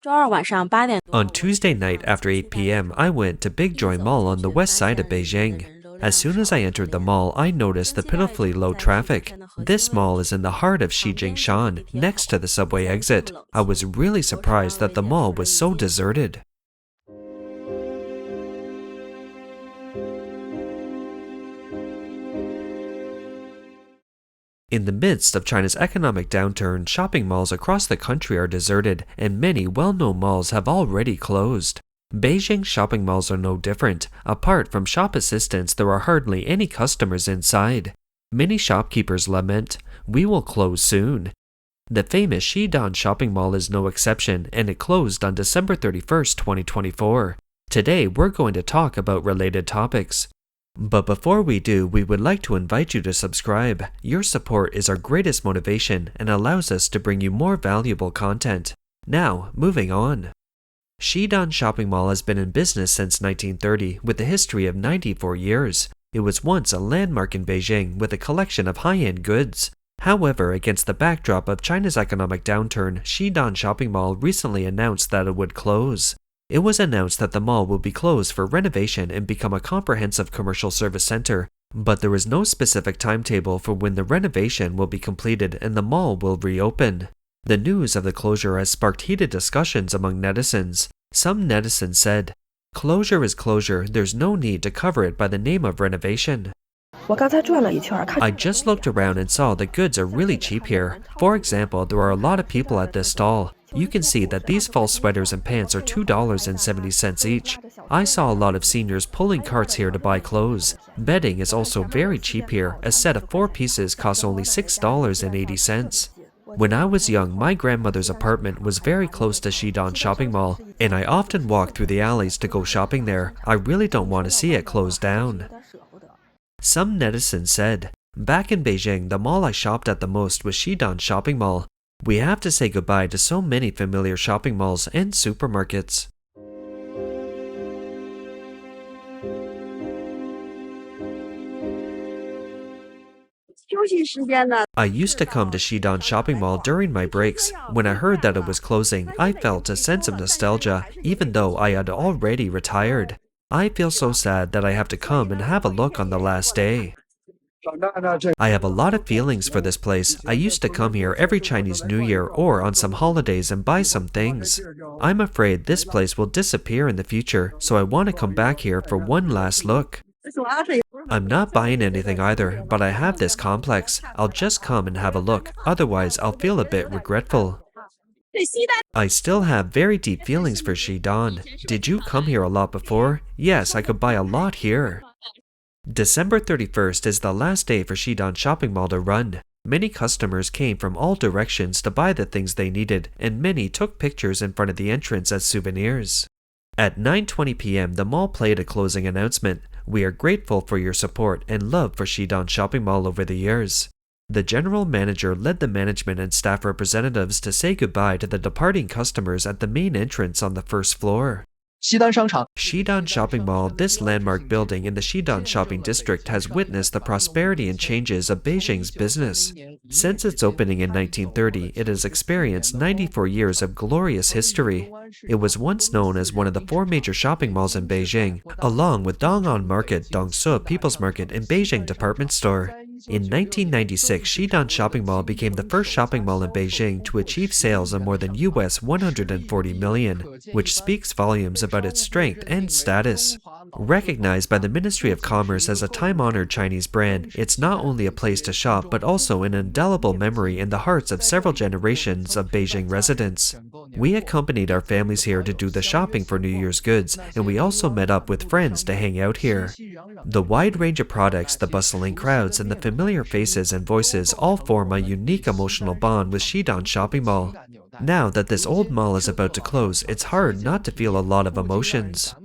On Tuesday night after 8 p.m., I went to Big Joy Mall on the west side of Beijing. As soon as I entered the mall, I noticed the pitifully low traffic. This mall is in the heart of Xidan, next to the subway exit. I was really surprised that the mall was so deserted. In the midst of China's economic downturn, shopping malls across the country are deserted, and many well-known malls have already closed. Beijing shopping malls are no different. Apart from shop assistants, there are hardly any customers inside. Many shopkeepers lament, "We will close soon." The famous Xidan Shopping Mall is no exception, and it closed on December 31st, 2024. Today, we're going to talk about related topics. But before we do, we would like to invite you to subscribe. Your support is our greatest motivation and allows us to bring you more valuable content. Now, moving on. Xidan Shopping Mall has been in business since 1930 with a history of 94 years. It was once a landmark in Beijing with a collection of high-end goods. However, against the backdrop of China's economic downturn, Xidan Shopping Mall recently announced that it would close. It was announced that the mall will be closed for renovation and become a comprehensive commercial service center, but there is no specific timetable for when the renovation will be completed and the mall will reopen. The news of the closure has sparked heated discussions among netizens. Some netizens said, "Closure is closure, there's no need to cover it by the name of renovation." I just looked around and saw the goods are really cheap here. For example, there are a lot of people at this stall. You can see that these fall sweaters and pants are $2.70 each. I saw a lot of seniors pulling carts here to buy clothes. Bedding is also very cheap here. A set of 4 pieces costs only $6.80. When I was young, my grandmother's apartment was very close to Xidan Shopping Mall, and I often walked through the alleys to go shopping there. I really don't want to see it closed down. Some netizens said, "Back in Beijing, the mall I shopped at the most was Xidan Shopping Mall. We have to say goodbye to so many familiar shopping malls and supermarkets." I used to come to Xidan Shopping Mall during my breaks. When I heard that it was closing, I felt a sense of nostalgia, even though I had already retired. I feel so sad that I have to come and have a look on the last day. I have a lot of feelings for this place. I used to come here every Chinese New Year or on some holidays and buy some things. I'm afraid this place will disappear in the future, so I want to come back here for one last look. I'm not buying anything either, but I have this complex. I'll just come and have a look, otherwise I'll feel a bit regretful. I still have very deep feelings for Xidan. Did you come here a lot before? Yes, I could buy a lot here. December 31st is the last day for Xidan Shopping Mall to run. Many customers came from all directions to buy the things they needed, and many took pictures in front of the entrance as souvenirs. At 9:20 p.m., the mall played a closing announcement. "We are grateful for your support and love for Xidan Shopping Mall over the years." The general manager led the management and staff representatives to say goodbye to the departing customers at the main entrance on the first floor. Xidan Shopping Mall, this landmark building in the Xidan Shopping District, has witnessed the prosperity and changes of Beijing's business. Since its opening in 1930, it has experienced 94 years of glorious history. It was once known as one of the 4 major shopping malls in Beijing, along with Dong'an Market, Dongsu People's Market, and Beijing Department Store. In 1996, Xidan Shopping Mall became the first shopping mall in Beijing to achieve sales of more than US $140 million, which speaks volumes about its strength and status. Recognized by the Ministry of Commerce as a time-honored Chinese brand, it's not only a place to shop but also an indelible memory in the hearts of several generations of Beijing residents. We accompanied our families here to do the shopping for New Year's goods, and we also met up with friends to hang out here. The wide range of products, the bustling crowds, and the familiar faces and voices all form a unique emotional bond with Xidan Shopping Mall. Now that this old mall is about to close, it's hard not to feel a lot of emotions.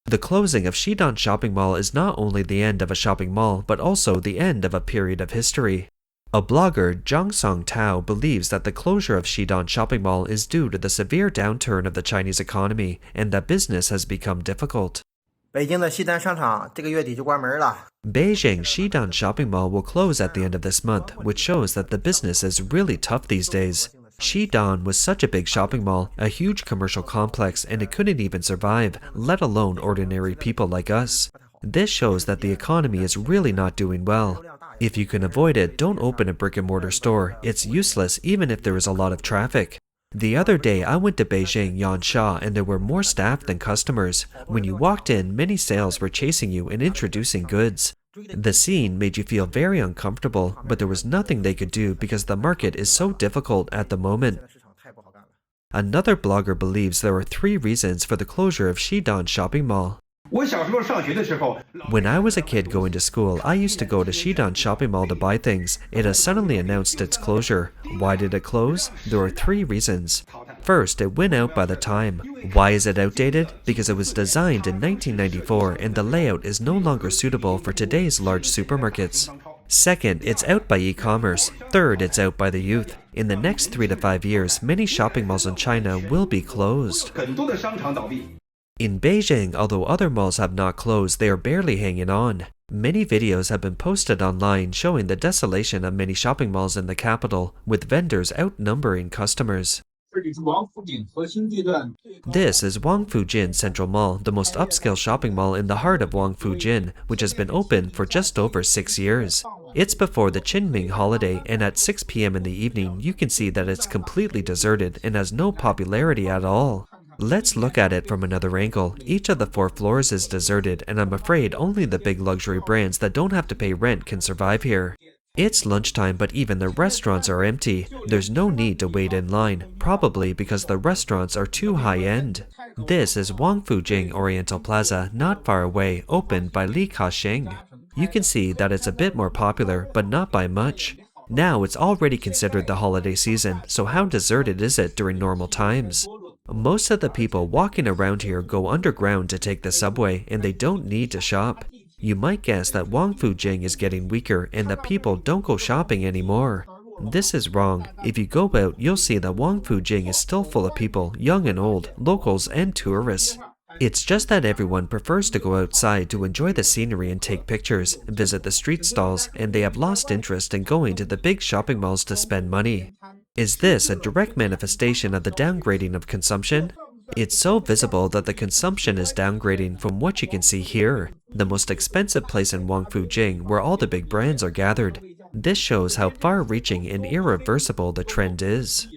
The closing of Xidan Shopping Mall is not only the end of a shopping mall, but also the end of a period of history. A blogger, Zhang Tao, believes that the closure of Xidan Shopping Mall is due to the severe downturn of the Chinese economy and that business has become difficult. Beijing Xidan Shopping Mall will close at the end of this month, which shows that the business is really tough these days. Xidan was such a big shopping mall, a huge commercial complex, and it couldn't even survive, let alone ordinary people like us. This shows that the economy is really not doing well. If you can avoid it, don't open a brick-and-mortar store. It's useless even if there is a lot of traffic. The other day, I went to Beijing Yansha and there were more staff than customers. When you walked in, many sales were chasing you and introducing goods. The scene made you feel very uncomfortable, but there was nothing they could do because the market is so difficult at the moment. Another blogger believes there are 3 reasons for the closure of Xidan Shopping Mall. When I was a kid going to school, I used to go to Xidan Shopping Mall to buy things. It has suddenly announced its closure. Why did it close? There are 3 reasons. First, it went out by the time. Why is it outdated? Because it was designed in 1994 and the layout is no longer suitable for today's large supermarkets. Second, it's out by e-commerce. Third, it's out by the youth. In the next 3 to 5 years, many shopping malls in China will be closed. In Beijing, although other malls have not closed, they are barely hanging on. Many videos have been posted online showing the desolation of many shopping malls in the capital, with vendors outnumbering customers. This is Wangfujin Central Mall, the most upscale shopping mall in the heart of Wangfujin, which has been open for just over 6 years. It's before the Qingming holiday, and at 6 p.m. in the evening, you can see that it's completely deserted and has no popularity at all. Let's look at it from another angle. Each of the 4 floors is deserted, and I'm afraid only the big luxury brands that don't have to pay rent can survive here. It's lunchtime, but even the restaurants are empty. There's no need to wait in line, probably because the restaurants are too high-end. This is Wangfujing Oriental Plaza, not far away, opened by Li Ka-shing. You can see that it's a bit more popular, but not by much. Now it's already considered the holiday season, so how deserted is it during normal times? Most of the people walking around here go underground to take the subway, and they don't need to shop. You might guess that Wangfujing is getting weaker and that people don't go shopping anymore. This is wrong. If you go out, you'll see that Wangfujing is still full of people, young and old, locals and tourists. It's just that everyone prefers to go outside to enjoy the scenery and take pictures, visit the street stalls, and they have lost interest in going to the big shopping malls to spend money. Is this a direct manifestation of the downgrading of consumption? It's so visible that the consumption is downgrading from what you can see here, the most expensive place in Wangfujing where all the big brands are gathered. This shows how far-reaching and irreversible the trend is.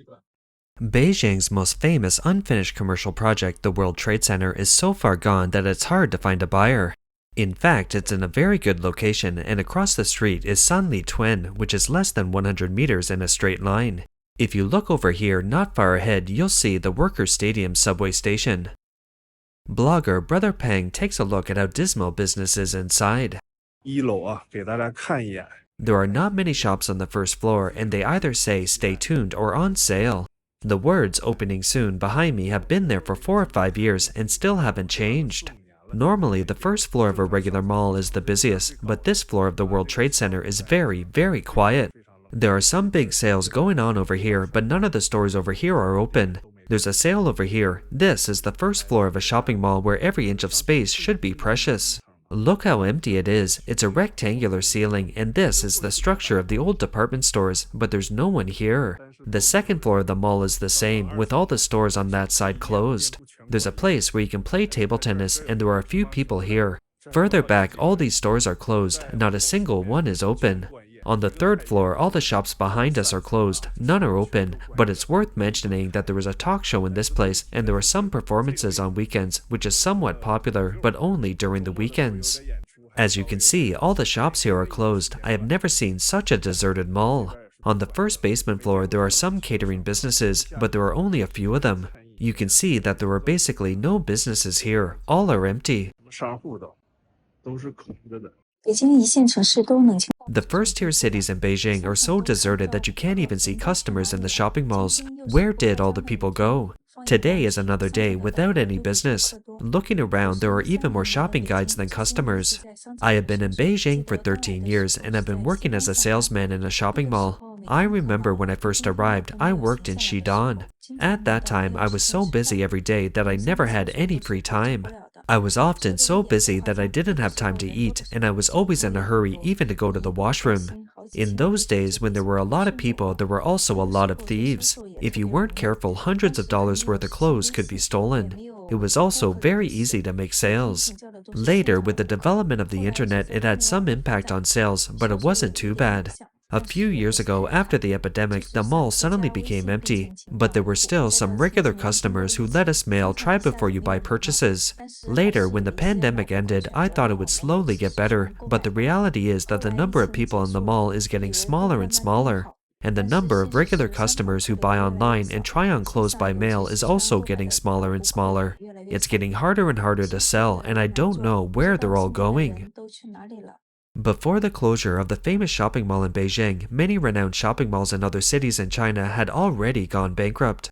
Beijing's most famous unfinished commercial project, the World Trade Center, is so far gone that it's hard to find a buyer. In fact, it's in a very good location, and across the street is Sanli Tuen, which is less than 100 meters in a straight line. If you look over here, not far ahead, you'll see the Workers' Stadium subway station. Blogger Brother Peng takes a look at how dismal business is inside. There are not many shops on the first floor, and they either say "Stay tuned" or "On sale." The words "Opening soon" behind me have been there for 4 or 5 years and still haven't changed. Normally, the first floor of a regular mall is the busiest, but this floor of the World Trade Center is very, very quiet. There are some big sales going on over here, but none of the stores over here are open. There's a sale over here. This is the first floor of a shopping mall where every inch of space should be precious. Look how empty it is. It's a rectangular ceiling, and this is the structure of the old department stores, but there's no one here. The second floor of the mall is the same, with all the stores on that side closed. There's a place where you can play table tennis, and there are a few people here. Further back, all these stores are closed. Not a single one is open. On the third floor, all the shops behind us are closed. None are open, but it's worth mentioning that there is a talk show in this place, and there are some performances on weekends, which is somewhat popular, but only during the weekends. As you can see, all the shops here are closed. I have never seen such a deserted mall. On the first basement floor, there are some catering businesses, but there are only a few of them. You can see that there are basically no businesses here. All are empty. The first-tier cities in Beijing are so deserted that you can't even see customers in the shopping malls. Where did all the people go? Today is another day without any business. Looking around, there are even more shopping guides than customers. I have been in Beijing for 13 years and have been working as a salesman in a shopping mall. I remember when I first arrived, I worked in Xidan. At that time, I was so busy every day that I never had any free time. I was often so busy that I didn't have time to eat, and I was always in a hurry even to go to the washroom. In those days, when there were a lot of people, there were also a lot of thieves. If you weren't careful, hundreds of dollars worth of clothes could be stolen. It was also very easy to make sales. Later, with the development of the internet, it had some impact on sales, but it wasn't too bad. A few years ago, after the epidemic, the mall suddenly became empty, but there were still some regular customers who let us mail try before you buy purchases. Later, when the pandemic ended, I thought it would slowly get better, but the reality is that the number of people in the mall is getting smaller and smaller. And the number of regular customers who buy online and try on clothes by mail is also getting smaller and smaller. It's getting harder and harder to sell, and I don't know where they're all going. Before the closure of the famous shopping mall in Beijing, many renowned shopping malls in other cities in China had already gone bankrupt.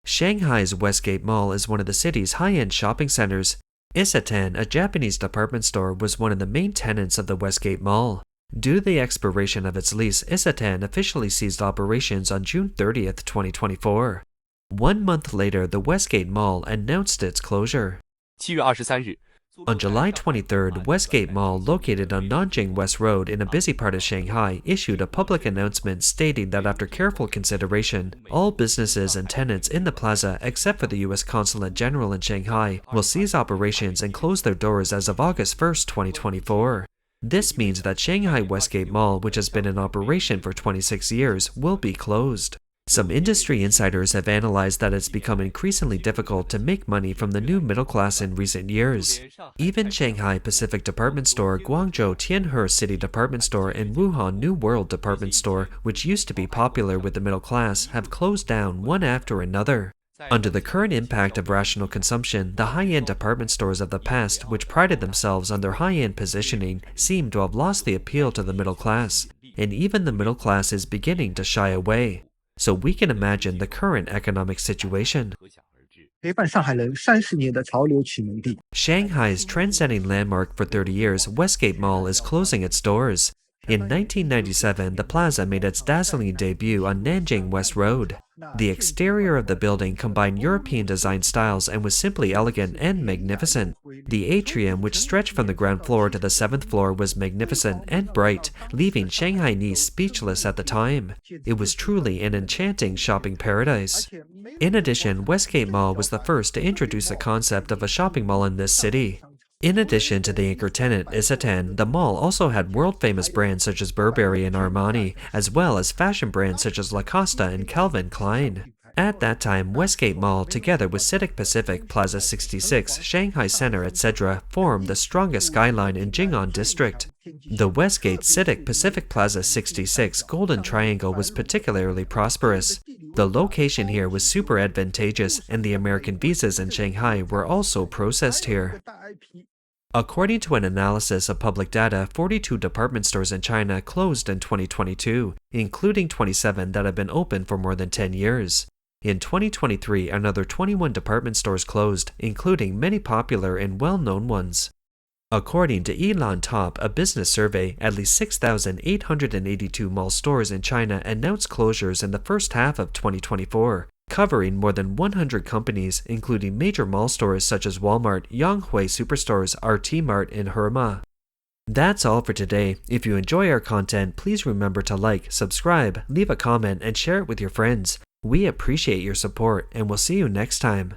Shanghai's Westgate Mall is one of the city's high-end shopping centers. Xidan, a Japanese department store, was one of the main tenants of the Westgate Mall. Due to the expiration of its lease, Xidan officially ceased operations on June 30th, 2024. 1 month later, the Westgate Mall announced its closure. 7月23日 On July 23rd, Westgate Mall, located on Nanjing West Road in a busy part of Shanghai, issued a public announcement stating that after careful consideration, all businesses and tenants in the plaza, except for the U.S. Consulate General in Shanghai, will cease operations and close their doors as of August 1st, 2024. This means that Shanghai Westgate Mall, which has been in operation for 26 years, will be closed. Some industry insiders have analyzed that it's become increasingly difficult to make money from the new middle class in recent years. Even Shanghai Pacific Department Store, Guangzhou Tianhe City Department Store, and Wuhan New World Department Store, which used to be popular with the middle class, have closed down one after another. Under the current impact of rational consumption, the high-end department stores of the past, which prided themselves on their high-end positioning, seem to have lost the appeal to the middle class, and even the middle class is beginning to shy away. So we can imagine the current economic situation. Shanghai's trend-setting landmark for 30 years, Westgate Mall is closing its doors. In 1997, the plaza made its dazzling debut on Nanjing West Road. The exterior of the building combined European design styles and was simply elegant and magnificent. The atrium, which stretched from the ground floor to the 7th floor, was magnificent and bright, leaving Shanghainese speechless at the time. It was truly an enchanting shopping paradise. In addition, Westgate Mall was the first to introduce the concept of a shopping mall in this city. In addition to the anchor tenant, Xidan, the mall also had world-famous brands such as Burberry and Armani, as well as fashion brands such as Lacoste and Calvin Klein. At that time, Westgate Mall, together with CITIC Pacific, Plaza 66, Shanghai Center, etc., formed the strongest skyline in Jing'an District. The Westgate CITIC Pacific Plaza 66 Golden Triangle was particularly prosperous. The location here was super advantageous, and the American visas in Shanghai were also processed here. According to an analysis of public data, 42 department stores in China closed in 2022, including 27 that have been open for more than 10 years. In 2023, another 21 department stores closed, including many popular and well-known ones. According to Elan Top, a business survey, at least 6,882 mall stores in China announced closures in the first half of 2024, covering more than 100 companies, including major mall stores such as Walmart, Yonghui Superstores, RT Mart, and Hema. That's all for today. If you enjoy our content, please remember to like, subscribe, leave a comment, and share it with your friends. We appreciate your support, and we'll see you next time.